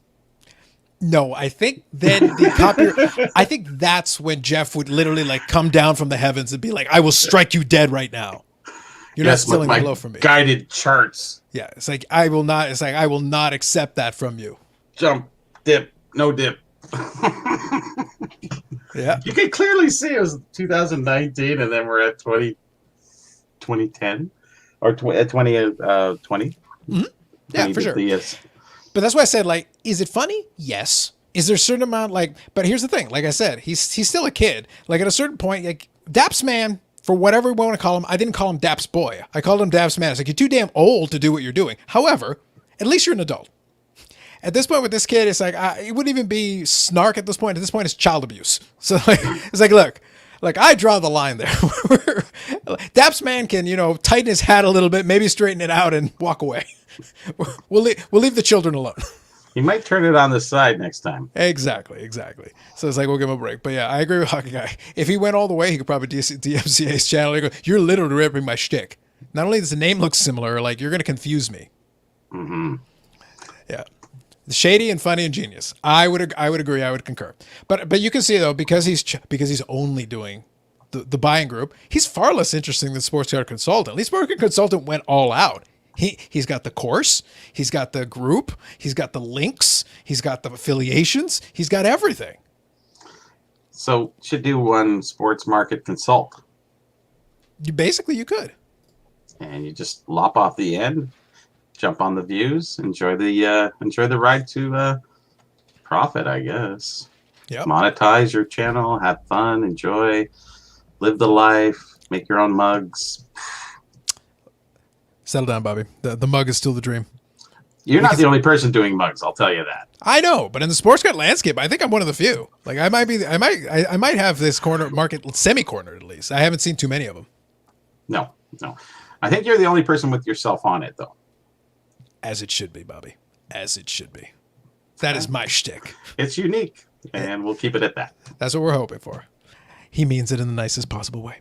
No, I think then I think that's when Jeff would literally like come down from the heavens and be like, "I will strike you dead right now. You're not stealing the blow from me." Guided charts. Yeah, it's like I will not. It's like I will not accept that from you. Jump, dip, no dip. Yeah, you can clearly see it was 2019, and then we're at 2010 or 2020. Mm-hmm. Yeah, for sure. But that's why I said, like, is it funny? Yes. Is there a certain amount, like, but here's the thing. Like I said, he's still a kid. Like, at a certain point, like, Daps Man, for whatever we want to call him, I didn't call him Daps Boy. I called him Daps Man. It's like, you're too damn old to do what you're doing. However, at least you're an adult. At this point with this kid, it's like, it wouldn't even be snark at this point. At this point, it's child abuse. So, like, it's like, look, like, I draw the line there. Daps Man can, tighten his hat a little bit, maybe straighten it out and walk away. We'll leave the children alone. He might turn it on the side next time. Exactly. So it's like, we'll give him a break. But yeah, I agree with Hockey Guy. If he went all the way, he could probably DMCA's channel. Go, you're literally ripping my shtick. Not only does the name look similar, like, you're going to confuse me. Mm-hmm. Yeah. Shady and funny and genius. I would agree. I would concur. But you can see though, because he's only doing the buying group. He's far less interesting than Sports Card Consultant. At least Sports Card Consultant went all out. He's got the course, he's got the group, he's got the links, he's got the affiliations, he's got everything. So should do one Sports Market Consult. You could. And you just lop off the end, jump on the views, enjoy the ride to profit, I guess. Yeah. Monetize your channel, have fun, enjoy, live the life, make your own mugs. Settle down, Bobby. The mug is still the dream. You're not the only person doing mugs, I'll tell you that. I know, but in the sports card landscape, I think I'm one of the few. Like I might have this corner market semi-cornered at least. I haven't seen too many of them. No. I think you're the only person with yourself on it, though. As it should be, Bobby. As it should be. That is my shtick. It's unique, and we'll keep it at that. That's what we're hoping for. He means it in the nicest possible way.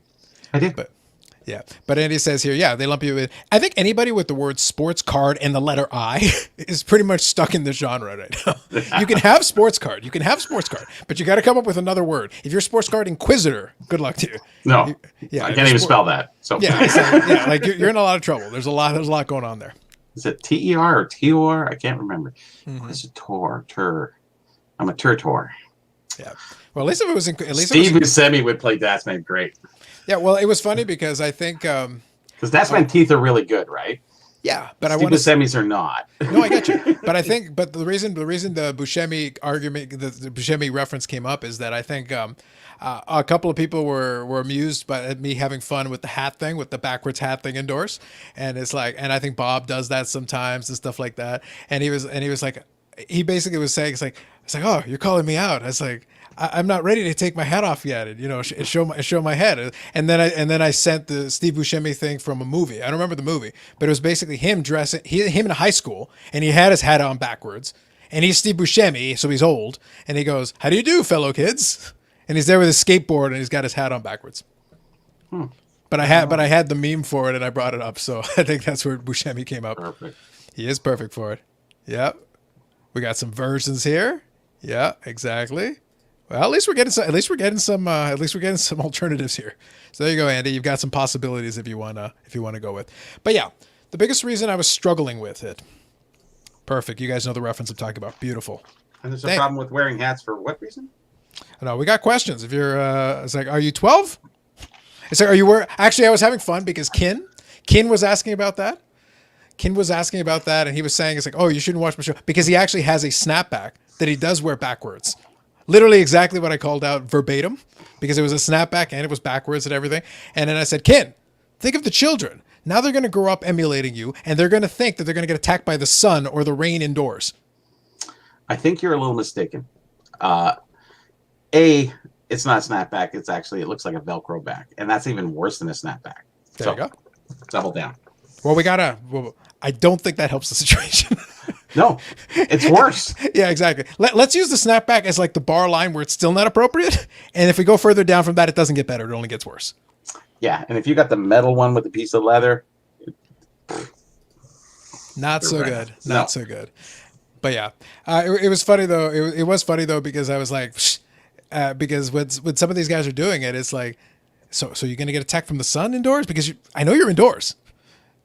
I did. But Andy says here, yeah, they lump you with. I think anybody with the word sports card and the letter I is pretty much stuck in this genre right now. You can have sports card, but you got to come up with another word. If you're sports card inquisitor, good luck to you. No, I can't even spell that. So yeah, like you're in a lot of trouble. There's a lot going on there. Is it TER or TOR? I can't remember. It's a Tur. I'm a Tur. Yeah. Well, at least if it was Steve Buscemi would play That's Man great. Yeah, well, it was funny because I think because That's Man teeth are really good, right? Yeah, but Steve Buscemi's are not. No, I get you. But I think, the reason the Buscemi argument, the Buscemi reference came up is that I think a couple of people were amused by me having fun with the hat thing, with the backwards hat thing indoors, and it's like, and I think Bob does that sometimes and stuff like that. And he was like, he basically was saying, it's like, oh, you're calling me out. I was like, I'm not ready to take my hat off yet, and show my head. And then I sent the Steve Buscemi thing from a movie. I don't remember the movie, but it was basically him him in high school, and he had his hat on backwards, and he's Steve Buscemi, so he's old, and he goes, "How do you do, fellow kids?" And he's there with his skateboard, and he's got his hat on backwards. But I had the meme for it, and I brought it up, so I think that's where Buscemi came up. Perfect. He is perfect for it. Yep. We got some versions here. Yeah, exactly. Well, at least we're getting some alternatives here. So there you go, Andy. You've got some possibilities if you wanna go with. But yeah, the biggest reason I was struggling with it. Perfect. You guys know the reference I'm talking about. Beautiful. And there's a problem with wearing hats for what reason? No, we got questions. If you're, it's like, are you 12? It's like, are you wearing? Actually, I was having fun because Kin was asking about that. And he was saying, it's like, oh, you shouldn't watch my show because he actually has a snapback that he does wear backwards. Literally exactly what I called out verbatim, because it was a snapback and it was backwards and everything. And then I said, Ken, think of the children. Now they're going to grow up emulating you, and they're going to think that they're going to get attacked by the sun or the rain indoors. I think you're a little mistaken. It's not a snapback. It looks like a Velcro back. And that's even worse than a snapback. There you go. Double down. Well, I don't think that helps the situation. No, it's worse. Yeah, exactly. Let's use the snapback as like the bar line where it's still not appropriate. And if we go further down from that, it doesn't get better. It only gets worse. Yeah, and if you got the metal one with a piece of leather. Not so good. Not so good. But yeah, it was funny though. It was funny though because I was like, because when some of these guys are doing it, it's like, so you're going to get attacked from the sun indoors? Because I know you're indoors.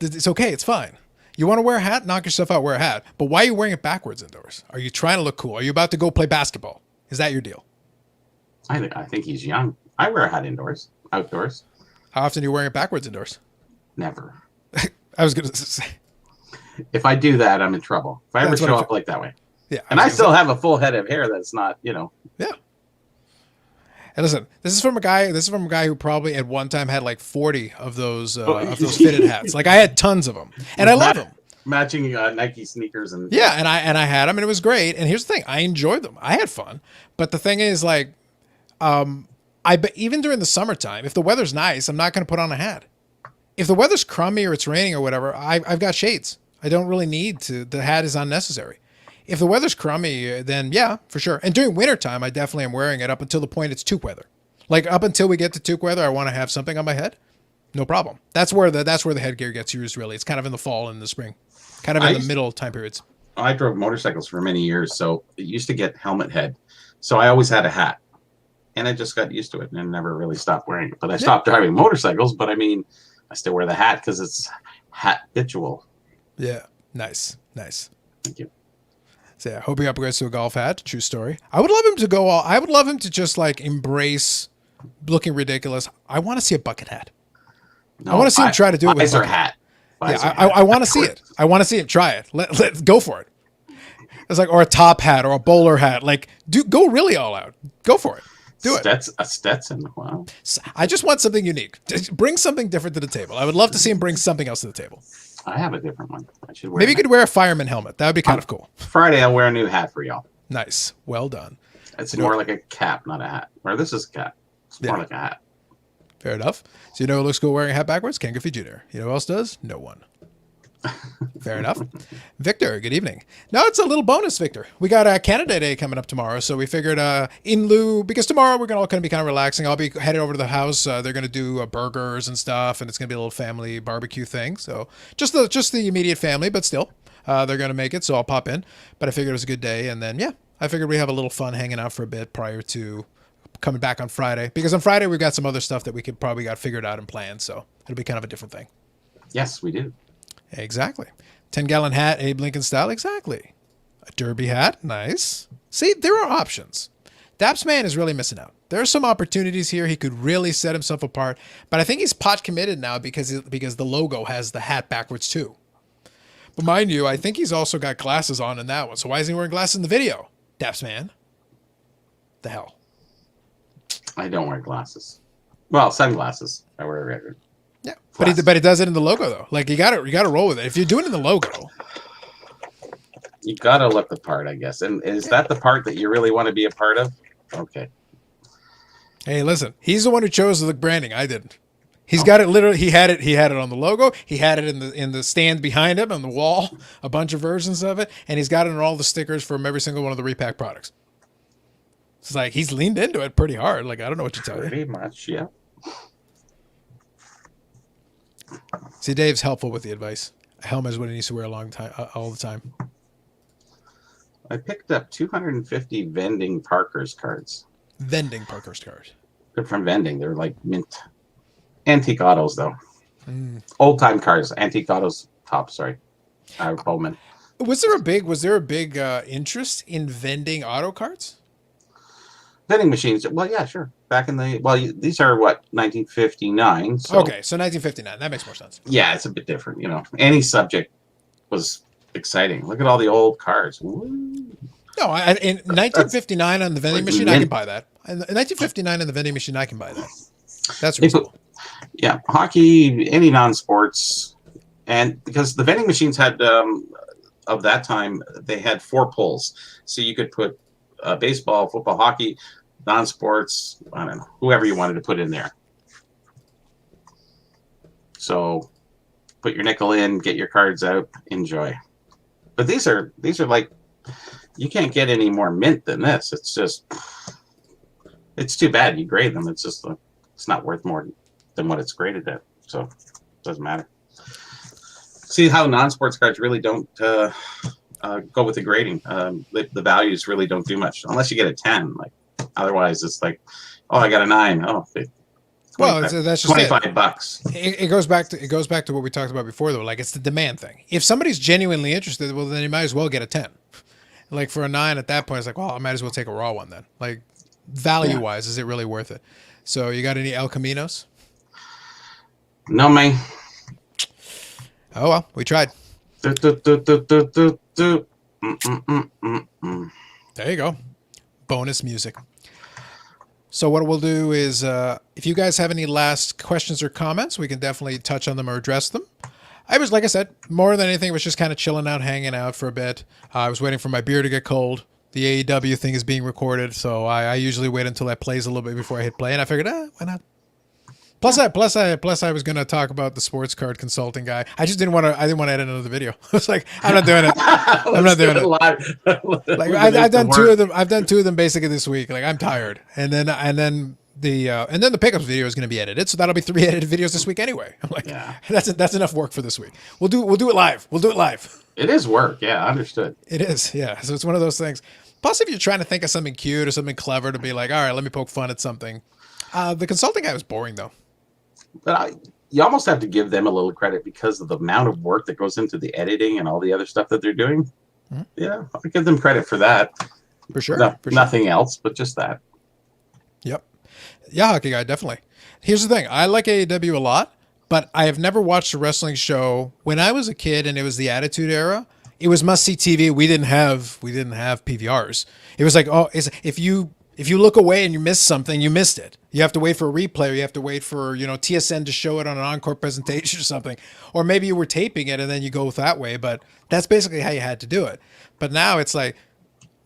It's okay. It's fine. You want to wear a hat? Knock yourself out. Wear a hat. But why are you wearing it backwards indoors? Are you trying to look cool? Are you about to go play basketball? Is that your deal? I think he's young. I wear a hat outdoors. How often are you wearing it backwards indoors? Never. I was going to say. If I do that, I'm in trouble. If I ever show up like that way. Yeah. And I still have a full head of hair that's not, Yeah. And listen, this is from a guy who probably at one time had like 40 of those fitted hats. Like I had tons of them, and I love them. Matching Nike sneakers and and I had them, and it was great. And here's the thing, I enjoyed them. I had fun, but the thing is, like, even during the summertime, if the weather's nice, I'm not going to put on a hat. If the weather's crummy or it's raining or whatever, I've got shades. I don't really need to. The hat is unnecessary. If the weather's crummy, then yeah, for sure. And during wintertime, I definitely am wearing it up until the point it's toque weather. Like up until we get to toque weather, I want to have something on my head. No problem. That's where the headgear gets used, really. It's kind of in the fall and the spring. Kind of in the middle time periods. I drove motorcycles for many years, so it used to get helmet head. So I always had a hat. and I just got used to it and never really stopped wearing it. But I stopped driving motorcycles. But I mean, I still wear the hat because it's habitual. Yeah. Nice. Thank you. So yeah, hope he upgrades to a golf hat. True story. I would love him to go all. I would love him to just like embrace looking ridiculous. I want to see a bucket hat. No, I want to see him try to do it with a visor bucket hat. Yeah, I want to see it. I want to see it. Try it. Let's go for it. It's like, or a top hat or a bowler hat. Like, go really all out. Go for it. Do it. A Stetson. Wow. I just want something unique. Just bring something different to the table. I would love to see him bring something else to the table. I have a different one. I should wear. Maybe you could wear a fireman helmet. That would be kind of cool. Friday, I'll wear a new hat for y'all. Nice. Well done. It's more like a cap, not a hat. Or this is a cap. It's more like a hat. Fair enough. So you know who looks cool wearing a hat backwards? Ken Griffey Jr. You know who else does? No one. Fair enough. Victor, good evening. No, it's a little bonus, Victor. We got Canada Day coming up tomorrow, so we figured in lieu, because tomorrow we're all going to be kind of relaxing. I'll be headed over to the house. They're going to do burgers and stuff, and it's going to be a little family barbecue thing. So just the immediate family, but still, they're going to make it, so I'll pop in. But I figured it was a good day, and then, yeah, I figured we have a little fun hanging out for a bit prior to coming back on Friday, because on Friday we've got some other stuff that we could probably got figured out and planned, so it'll be kind of a different thing. Yes, we do. Exactly. 10-gallon hat, Abe Lincoln style. Exactly. A derby hat. Nice. See, there are options. Daps Man is really missing out. There are some opportunities here. He could really set himself apart, but I think he's pot committed now because the logo has the hat backwards too. But mind you, I think he's also got glasses on in that one. So why isn't he wearing glasses in the video? Daps Man. The hell. I don't wear glasses. Well, sunglasses. I wear regular. Yeah, but he does it in the logo though. Like you got to roll with it. If you're doing it in the logo, you got to look the part, I guess. And is that the part that you really want to be a part of? Okay. Hey, listen, he's the one who chose the branding. I didn't. He's got it literally. He had it on the logo. He had it in the stand behind him on the wall. A bunch of versions of it, and he's got it on all the stickers from every single one of the repack products. It's like he's leaned into it pretty hard. Like I don't know what to tell you. Pretty much, yeah. See, Dave's helpful with the advice. A helmet is what he needs to wear all the time. I picked up 250 vending Parker's cards. Vending Parker's cards. They're from vending. They're like mint. Antique autos, though. Old time cars. Antique autos. Top, sorry. Bowman. Was there a big interest in vending auto cards? Vending machines. Well, yeah, sure. Back in the these are what 1959. So, okay, so 1959. That makes more sense. Yeah, it's a bit different. You know, any subject was exciting. Look at all the old cars. Woo. No, in 1959 on the vending machine, I can buy that. In 1959 on the vending machine, I can buy that. That's reasonable. Yeah, hockey, any non-sports, and because the vending machines had of that time, they had 4 pulls, so you could put baseball, football, hockey, non-sports, I don't know, whoever you wanted to put in there. So put your nickel in, get your cards out, enjoy. But these are like, you can't get any more mint than this. It's just, it's too bad you grade them. It's just, it's not worth more than what it's graded at. So it doesn't matter. See how non-sports cards really don't go with the grading. The values really don't do much unless you get a 10. Like otherwise, it's like, oh, I got a 9. Oh, well, that's just $25. It goes back to what we talked about before, though. Like it's the demand thing. If somebody's genuinely interested, well, then you might as well get a 10. Like for a 9 at that point, it's like, well, I might as well take a raw one then. Like value wise, is it really worth it? So you got any El Caminos? No, man. Oh well, we tried. There you go. Bonus music. So what we'll do is, if you guys have any last questions or comments, we can definitely touch on them or address them. Like I said, more than anything, was just kind of chilling out, hanging out for a bit. I was waiting for my beer to get cold. The AEW thing is being recorded, so I usually wait until that plays a little bit before I hit play, and I figured, why not? Plus I was going to talk about the sports card consulting guy. I just didn't want to. I didn't want to edit another video. I was like, I'm not doing it. I'm not doing it. Like I've done 2 of them. I've done 2 of them basically this week. Like I'm tired, and then the pickups video is going to be edited, so that'll be 3 edited videos this week anyway. I'm like, that's enough work for this week. We'll do it live. We'll do it live. It is work, yeah, understood. It is, yeah. So it's one of those things. Plus, if you're trying to think of something cute or something clever to be like, all right, let me poke fun at something. The consulting guy was boring, though. But you almost have to give them a little credit because of the amount of work that goes into the editing and all the other stuff that they're doing. Mm-hmm. Yeah, I give them credit for that. For sure. Nothing else, but just that. Yep. Yeah, hockey guy, definitely. Here's the thing. I like AEW a lot, but I have never watched a wrestling show. When I was a kid and it was the Attitude Era, it was must-see TV. We didn't have PVRs. It was like, if you look away and you miss something, you missed it. You have to wait for a replay, or you have to wait for, TSN to show it on an encore presentation or something. Or maybe you were taping it and then you go that way, but that's basically how you had to do it. But now it's like,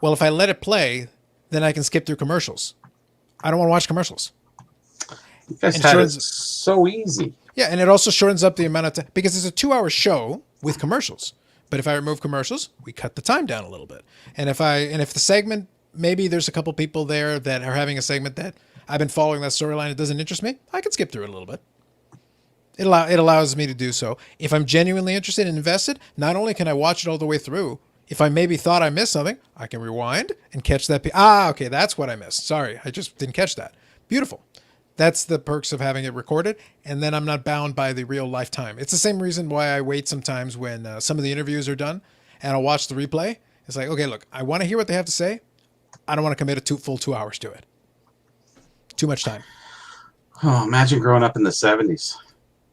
well, if I let it play, then I can skip through commercials. I don't want to watch commercials. You guys had it so easy. Yeah, and it also shortens up the amount of time, because it's a 2-hour show with commercials. But if I remove commercials, we cut the time down a little bit. And if the segment, maybe there's a couple people there that are having a segment that I've been following that storyline, it doesn't interest me, I can skip through it a little bit. It allows me to do so. If I'm genuinely interested and invested, not only can I watch it all the way through, if I maybe thought I missed something, I can rewind and catch that. Okay, that's what I missed. Sorry, I just didn't catch that. Beautiful. That's the perks of having it recorded, and then I'm not bound by the real lifetime. It's the same reason why I wait sometimes when some of the interviews are done, and I'll watch the replay. It's like, okay, look, I want to hear what they have to say. I don't want to commit a full 2 hours to it. Too much time. Oh, imagine growing up in the 70s.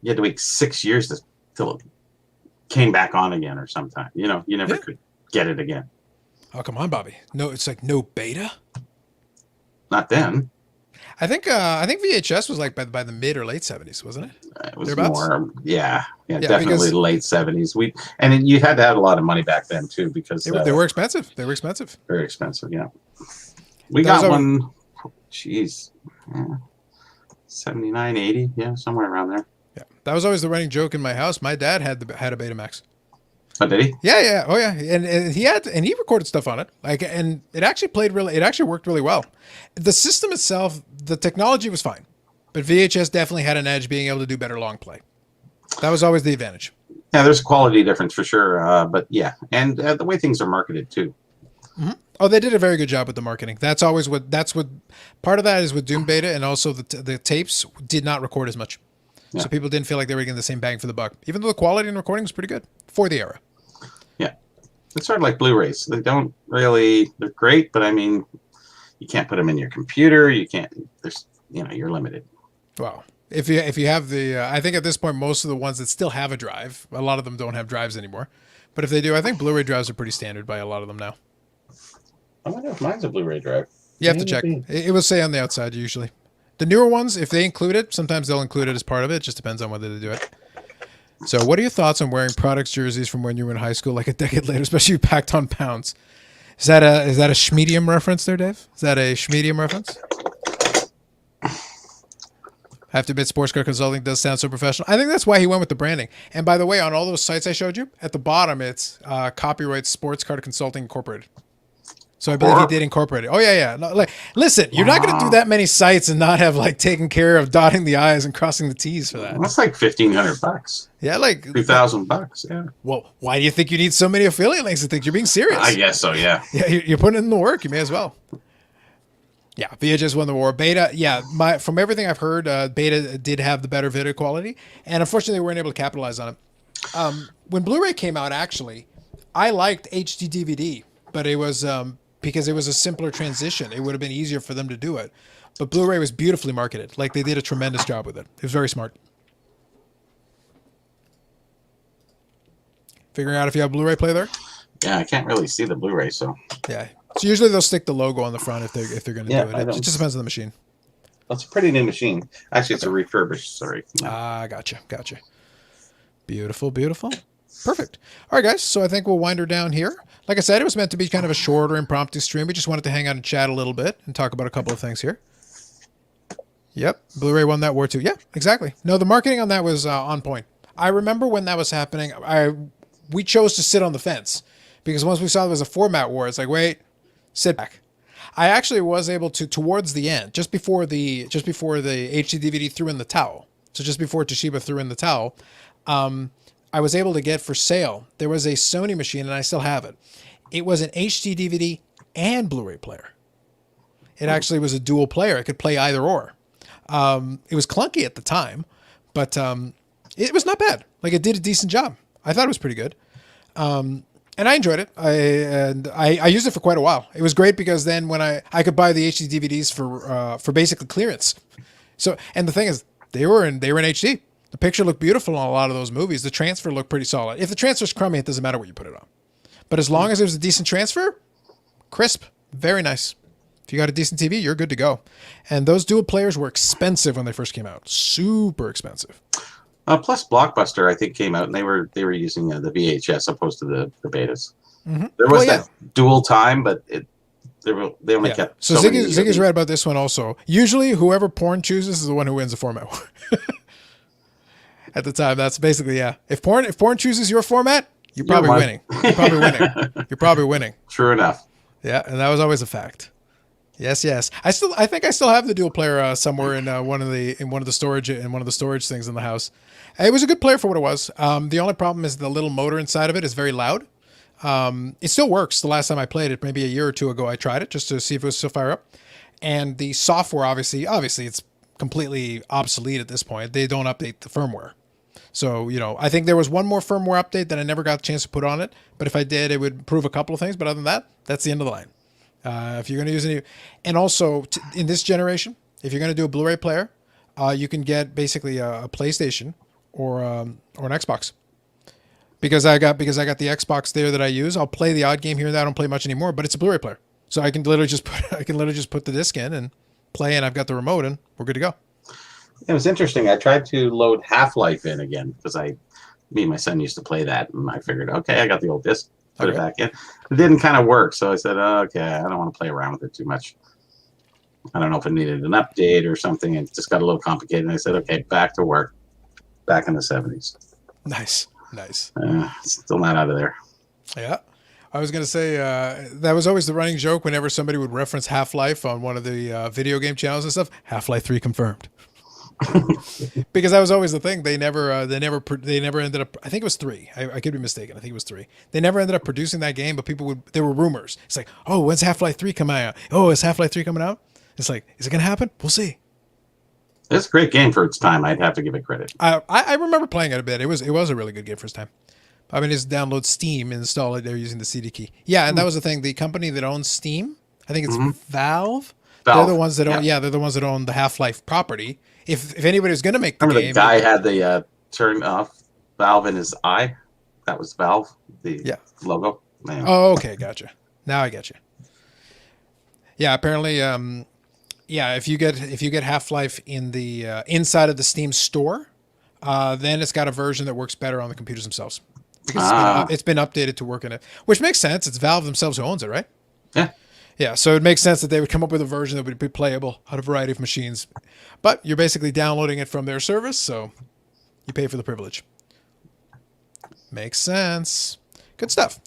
You had to wait 6 years till it came back on again or sometime. You never could get it again. Oh, come on, Bobby. No, it's like no beta? Not then. I think VHS was like by the mid or late 70s, wasn't it? It was more, definitely late 70s. You had to have a lot of money back then too, because they were expensive. They were expensive. Very expensive, yeah. We got one. Jeez, 79, 80, somewhere around there. Yeah, that was always the running joke in my house. My dad had a Betamax. Oh, did he? Yeah. Oh, yeah. And he recorded stuff on it. And it actually worked really well. The system itself, the technology was fine, but VHS definitely had an edge, being able to do better long play. That was always the advantage. Yeah, there's a quality difference for sure. But yeah, and the way things are marketed too. Mm-hmm. Oh, they did a very good job with the marketing. That's what part of that is with Doom Beta, and also the tapes did not record as much. Yeah. So people didn't feel like they were getting the same bang for the buck, even though the quality in recording was pretty good for the era. Yeah. It's sort of like Blu-rays. They're great, but I mean, you can't put them in your computer. You can't, you're limited. Wow. If you have I think at this point, most of the ones that still have a drive, a lot of them don't have drives anymore. But if they do, I think Blu-ray drives are pretty standard by a lot of them now. I wonder if mine's a Blu-ray drive. You have to check. It will say on the outside usually. The newer ones, if they include it, sometimes they'll include it as part of it. It just depends on whether they do it. So what are your thoughts on wearing products jerseys from when you were in high school, like a decade later, especially you packed on pounds? Is that a Schmedium reference there, Dave? Is that a Schmedium reference? I have to admit, Sports Car Consulting does sound so professional. I think that's why he went with the branding. And by the way, on all those sites I showed you, at the bottom, it's copyright Sports Car Consulting Incorporated. So I believe he did incorporate it. Oh, yeah. No, listen, you're not going to do that many sites and not have taken care of dotting the I's and crossing the T's for that. That's like $1,500. Yeah, $2,000. Yeah. Well, why do you think you need so many affiliate links? I think you're being serious. I guess so. Yeah. Yeah, you're putting in the work. You may as well. Yeah, VHS won the war. Beta, from everything I've heard, Beta did have the better video quality, and unfortunately, they weren't able to capitalize on it. When Blu-ray came out, actually, I liked HD DVD, but it was because it was a simpler transition. It would have been easier for them to do it. But Blu-ray was beautifully marketed. They did a tremendous job with it. It was very smart. Figuring out if you have Blu-ray player there? Yeah, I can't really see the Blu-ray, so. Yeah. So usually they'll stick the logo on the front if they're going to do it. It just depends on the machine. That's a pretty new machine. Actually, it's a refurbished, sorry. Gotcha. Beautiful. Perfect. All right, guys. So I think we'll wind her down here. Like I said, it was meant to be kind of a shorter, impromptu stream. We just wanted to hang out and chat a little bit and talk about a couple of things here. Yep. Blu-ray won that war too. Yeah, exactly. No, the marketing on that was on point. I remember when that was happening, we chose to sit on the fence because once we saw there was a format war, it's like, wait, sit back. I actually was able to, towards the end, just before the HD DVD threw in the towel. So just before Toshiba threw in the towel, I was able to get for sale. There was a Sony machine, and I still have it. It was an HD DVD and Blu-ray player. It actually was a dual player. It could play either or. It was clunky at the time, but it was not bad. Like, it did a decent job. I thought it was pretty good. And I enjoyed it. I used it for quite a while. It was great because then when I could buy the HD DVDs for basically clearance. So, and the thing is, they were in HD. The picture looked beautiful on a lot of those movies. The transfer looked pretty solid. If the transfer's crummy, it doesn't matter what you put it on. But as long as it was a decent transfer, crisp, very nice. If you got a decent TV, you're good to go. And those dual players were expensive when they first came out. Super expensive. Plus, Blockbuster, I think, came out, and they were using the VHS opposed to the betas. Mm-hmm. There was that dual time, but they only kept. So Ziggy's right about this one also. Usually, whoever porn chooses is the one who wins the format war. At the time, that's basically If porn chooses your format, you're probably winning. You're probably winning. You're probably winning. True enough. Yeah, and that was always a fact. Yes. I think I still have the dual player somewhere in one of the storage things in the house. It was a good player for what it was. The only problem is the little motor inside of it is very loud. It still works. The last time I played it, maybe a year or two ago, I tried it just to see if it was still fire up. And the software, obviously, it's completely obsolete at this point. They don't update the firmware. So, I think there was one more firmware update that I never got a chance to put on it. But if I did, it would improve a couple of things. But other than that, that's the end of the line. If you're going to use any, and also in this generation, if you're going to do a Blu-ray player, you can get basically a PlayStation or an Xbox. Because I got the Xbox there that I use. I'll play the odd game here and there. I don't play much anymore, but it's a Blu-ray player, so I can literally just put the disc in and play, and I've got the remote, and we're good to go. It was interesting. I tried to load Half-Life in again because me and my son used to play that, and I figured, okay, I got the old disc. Put it back in. It didn't kind of work, so I said, okay, I don't want to play around with it too much. I don't know if it needed an update or something. It just got a little complicated, and I said, okay, back to work. Back in the 70s. Nice. Still not out of there. Yeah. I was going to say, that was always the running joke whenever somebody would reference Half-Life on one of the video game channels and stuff. Half-Life 3 confirmed. Because that was always the thing. They never ended up. I think it was 3. I could be mistaken. I think it was 3. They never ended up producing that game, but there were rumors. It's like, oh, when's Half-Life 3 coming out? Oh, is Half-Life 3 coming out? It's like, is it going to happen? We'll see. It's a great game for its time. I'd have to give it credit. I remember playing it a bit. It was a really good game for its time. I mean, just download Steam and install it. They're using the CD key. Yeah, and that was the thing. The company that owns Steam, I think it's Valve. They're the ones that own. Yeah, they're the ones that own the Half-Life property. If anybody was going to make the game, the guy had the turn off valve in his eye. That was Valve. The logo. Man. Oh, okay, gotcha. Now I get you. Yeah, apparently, if you get Half-Life in the inside of the Steam store, then it's got a version that works better on the computers themselves because it's been updated to work in it, which makes sense. It's Valve themselves who owns it, right? Yeah. Yeah, so it makes sense that they would come up with a version that would be playable on a variety of machines. But you're basically downloading it from their service, so you pay for the privilege. Makes sense. Good stuff.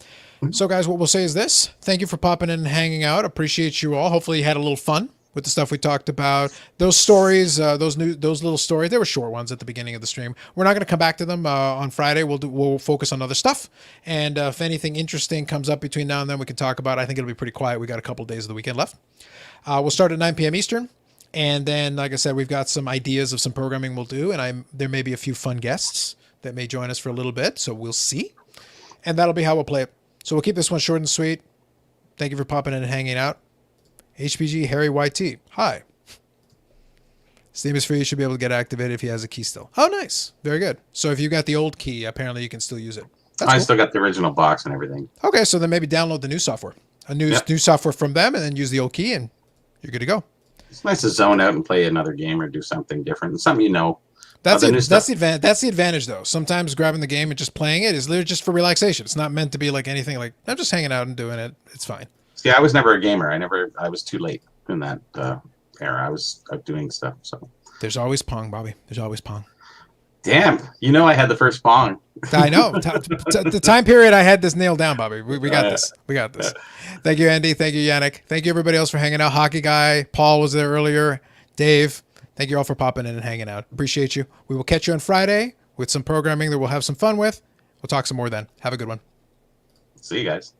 So, guys, what we'll say is this. Thank you for popping in and hanging out. Appreciate you all. Hopefully you had a little fun with the stuff we talked about. Those stories, those little stories, they were short ones at the beginning of the stream. We're not going to come back to them on Friday. We'll focus on other stuff. And if anything interesting comes up between now and then, we can talk about it. I think it'll be pretty quiet. We got a couple of days of the weekend left. We'll start at 9 p.m. Eastern. And then, like I said, we've got some ideas of some programming we'll do. And there may be a few fun guests that may join us for a little bit. So we'll see. And that'll be how we'll play it. So we'll keep this one short and sweet. Thank you for popping in and hanging out. HPG Harry YT. Hi. Steam is free. You should be able to get activated if he has a key still. Oh, nice. Very good. So if you got the old key, apparently you can still use it. I still got the original box and everything. Okay, so then maybe download the new software. New software from them, and then use the old key, and you're good to go. It's nice to zone out and play another game or do something different. Something That's the advantage, though. Sometimes grabbing the game and just playing it is literally just for relaxation. It's not meant to be like anything like, I'm just hanging out and doing it. It's fine. See, I was never a gamer. I was too late in that era. I was out doing stuff. So there's always Pong, Bobby. There's always Pong. Damn, I had the first Pong. I know. The time period I had this nailed down, Bobby. We got this. We got this. Thank you, Andy. Thank you, Yannick. Thank you, everybody else, for hanging out. Hockey Guy. Paul was there earlier. Dave. Thank you all for popping in and hanging out. Appreciate you. We will catch you on Friday with some programming that we'll have some fun with. We'll talk some more then. Have a good one. See you guys.